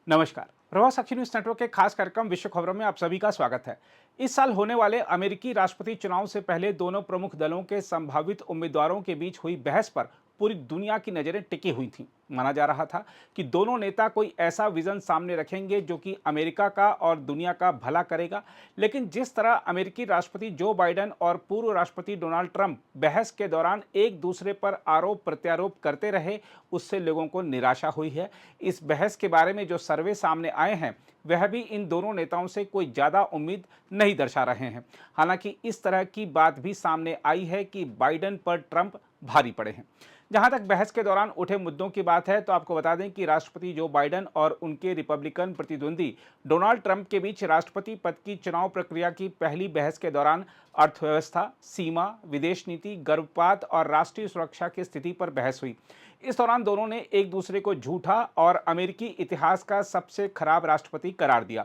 नमस्कार। प्रभात साक्षी news network के खास कार्यक्रम विश्व खबरों में आप सभी का स्वागत है। इस साल होने वाले अमेरिकी राष्ट्रपति चुनाव से पहले दोनों प्रमुख दलों के संभावित उम्मीदवारों के बीच हुई बहस पर पूरी दुनिया की नजरें टिकी हुई थीं। माना जा रहा था कि दोनों नेता कोई ऐसा विजन सामने रखेंगे जो कि अमेरिका का और दुनिया का भला करेगा। लेकिन जिस तरह अमेरिकी राष्ट्रपति जो बाइडेन और पूर्व राष्ट्रपति डोनाल्ड ट्रंप बहस के दौरान एक दूसरे पर आरोप प्रत्यारोप करते रहे, उससे लोगों को निराशा हुई है। इस बहस के बारे में जो सर्वे सामने आए हैं वह भी इन दोनों नेताओं से कोई ज़्यादा उम्मीद नहीं दर्शा रहे हैं। हालांकि इस तरह की बात भी सामने आई है कि बाइडेन पर ट्रंप भारी पड़े हैं। जहां तक बहस के दौरान उठे मुद्दों की बात है तो आपको बता दें कि राष्ट्रपति जो बाइडेन और उनके रिपब्लिकन प्रतिद्वंदी डोनाल्ड ट्रंप के बीच राष्ट्रपति पद की चुनाव प्रक्रिया की पहली बहस के दौरान अर्थव्यवस्था, सीमा, विदेश नीति, गर्भपात और राष्ट्रीय सुरक्षा की स्थिति पर बहस हुई। इस दौरान दोनों ने एक दूसरे को झूठा और अमेरिकी इतिहास का सबसे खराब राष्ट्रपति करार दिया।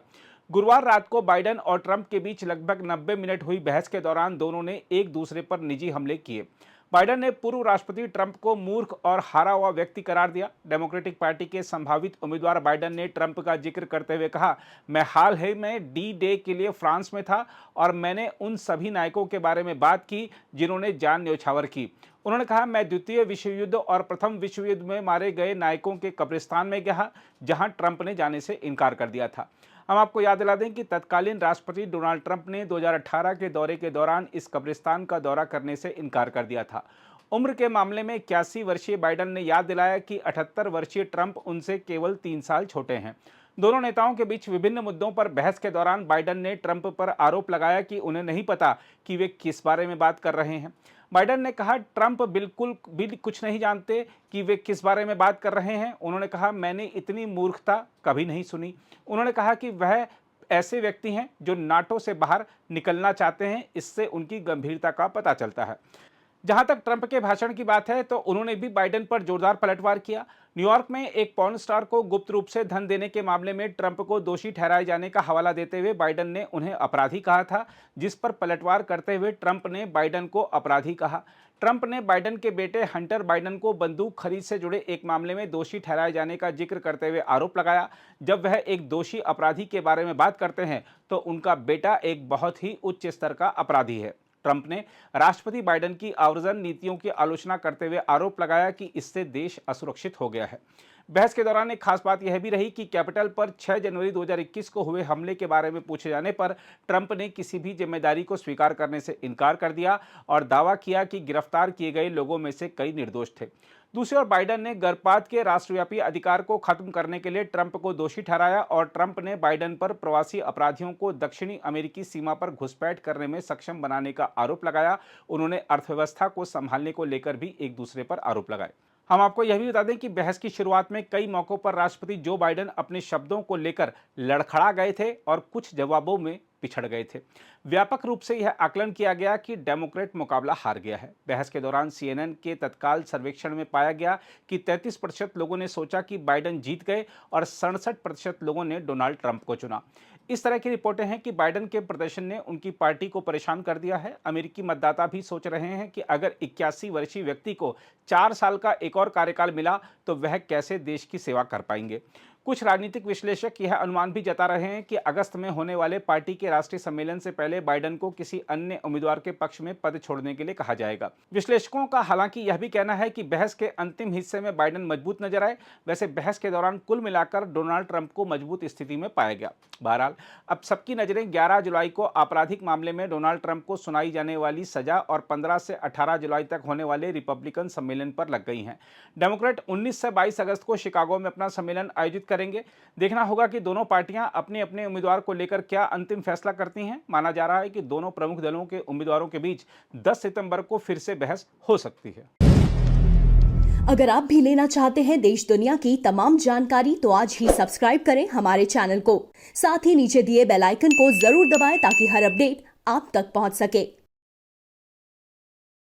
गुरुवार रात को बाइडेन और ट्रंप के बीच लगभग 90 मिनट हुई बहस के दौरान दोनों ने एक दूसरे पर निजी हमले किए। बाइडेन ने पूर्व राष्ट्रपति ट्रंप को मूर्ख और हारा हुआ व्यक्ति करार दिया। डेमोक्रेटिक पार्टी के संभावित उम्मीदवार बाइडेन ने ट्रंप का जिक्र करते हुए कहा, मैं हाल ही में डी डे के लिए फ्रांस में था और मैंने उन सभी नायकों के बारे में बात की जिन्होंने जान न्यौछावर की। उन्होंने कहा, मैं द्वितीय विश्व युद्ध और प्रथम विश्व युद्ध में मारे गए नायकों के कब्रिस्तान में गया जहां ट्रंप ने जाने से इनकार कर दिया था। हम आपको याद दिला दें कि तत्कालीन राष्ट्रपति डोनाल्ड ट्रंप ने 2018 के दौरे के दौरान इस कब्रिस्तान का दौरा करने से इनकार कर दिया था। उम्र के मामले में 81 वर्षीय बाइडेन ने याद दिलाया कि 78 वर्षीय ट्रंप उनसे केवल 3 साल छोटे हैं। दोनों नेताओं के बीच विभिन्न मुद्दों पर बहस के दौरान बाइडेन ने ट्रंप पर आरोप लगाया कि उन्हें नहीं पता कि वे किस बारे में बात कर रहे हैं। बाइडेन ने कहा, ट्रंप बिल्कुल भी कुछ नहीं जानते कि वे किस बारे में बात कर रहे हैं। उन्होंने कहा, मैंने इतनी मूर्खता कभी नहीं सुनी। उन्होंने कहा कि वह ऐसे व्यक्ति हैं जो नाटो से बाहर निकलना चाहते हैं, इससे उनकी गंभीरता का पता चलता है। जहां तक ट्रंप के भाषण की बात है तो उन्होंने भी बाइडेन पर जोरदार पलटवार किया। न्यूयॉर्क में एक पॉर्न स्टार को गुप्त रूप से धन देने के मामले में ट्रंप को दोषी ठहराए जाने का हवाला देते हुए बाइडेन ने उन्हें अपराधी कहा था, जिस पर पलटवार करते हुए ट्रंप ने बाइडेन को अपराधी कहा। ट्रंप ने बाइडेन के बेटे हंटर बाइडेन को बंदूक खरीद से जुड़े एक मामले में दोषी ठहराए जाने का जिक्र करते हुए आरोप लगाया। जब वह एक दोषी अपराधी के बारे में बात करते हैं तो उनका बेटा एक बहुत ही उच्च स्तर का अपराधी है। ट्रंप ने राष्ट्रपति बाइडेन की आव्रजन नीतियों की आलोचना करते हुए आरोप लगाया कि इससे देश असुरक्षित हो गया है। बहस के दौरान एक खास बात यह भी रही कि कैपिटल पर 6 जनवरी 2021 को हुए हमले के बारे में पूछे जाने पर ट्रंप ने किसी भी जिम्मेदारी को स्वीकार करने से इनकार कर दिया और दावा किया कि गिरफ्तार किए गए लोगों में से कई निर्दोष थे। दूसरी ओर बाइडेन ने गर्भपात के राष्ट्रव्यापी अधिकार को खत्म करने के लिए ट्रंप को दोषी ठहराया और ट्रंप ने बाइडेन पर प्रवासी अपराधियों को दक्षिणी अमेरिकी सीमा पर घुसपैठ करने में सक्षम बनाने का आरोप लगाया। उन्होंने अर्थव्यवस्था को संभालने को लेकर भी एक दूसरे पर आरोप लगाए। हम आपको यह भी बता दें कि बहस की शुरुआत में कई मौकों पर राष्ट्रपति जो बाइडेन अपने शब्दों को लेकर लड़खड़ा गए थे और कुछ जवाबों में पिछड़ गए थे। व्यापक रूप से यह आकलन किया गया कि डेमोक्रेट मुकाबला हार गया है। बहस के दौरान CNN के तत्काल सर्वेक्षण में पाया गया कि 33% लोगों ने सोचा कि बाइडेन जीत गए और 67% लोगों ने डोनाल्ड ट्रंप को चुना। इस तरह की रिपोर्टें हैं कि बाइडेन के प्रदर्शन ने उनकी पार्टी को परेशान कर दिया है। अमेरिकी मतदाता भी सोच रहे हैं कि अगर 81 वर्षीय व्यक्ति को 4 साल का एक और कार्यकाल मिला तो वह कैसे देश की सेवा कर पाएंगे। कुछ राजनीतिक विश्लेषक यह अनुमान भी जता रहे हैं कि अगस्त में होने वाले पार्टी के राष्ट्रीय सम्मेलन से पहले बाइडेन को किसी अन्य उम्मीदवार के पक्ष में पद छोड़ने के लिए कहा जाएगा। विश्लेषकों का हालांकि यह भी कहना है कि बहस के अंतिम हिस्से में बाइडेन मजबूत नजर आए। वैसे बहस के दौरान कुल मिलाकर डोनाल्ड ट्रंप को मजबूत स्थिति में पाया गया। बहरहाल अब सबकी नजरें 11 जुलाई को आपराधिक मामले में डोनाल्ड ट्रंप को सुनाई जाने वाली सजा और 15 से 18 जुलाई तक होने वाले रिपब्लिकन सम्मेलन पर लग गई हैं। डेमोक्रेट 19 से 22 अगस्त को शिकागो में अपना सम्मेलन आयोजित करेंगे। देखना होगा कि दोनों पार्टियां अपने अपने उम्मीदवार को लेकर क्या अंतिम फैसला करती हैं। माना जा रहा है कि दोनों प्रमुख दलों के उम्मीदवारों के बीच 10 सितंबर को फिर से बहस हो सकती है। अगर आप भी लेना चाहते हैं देश दुनिया की तमाम जानकारी तो आज ही सब्सक्राइब करें हमारे चैनल को। साथ ही नीचे दिए बेल आइकन को जरूर दबाएं ताकि हर अपडेट आप तक पहुंच सके।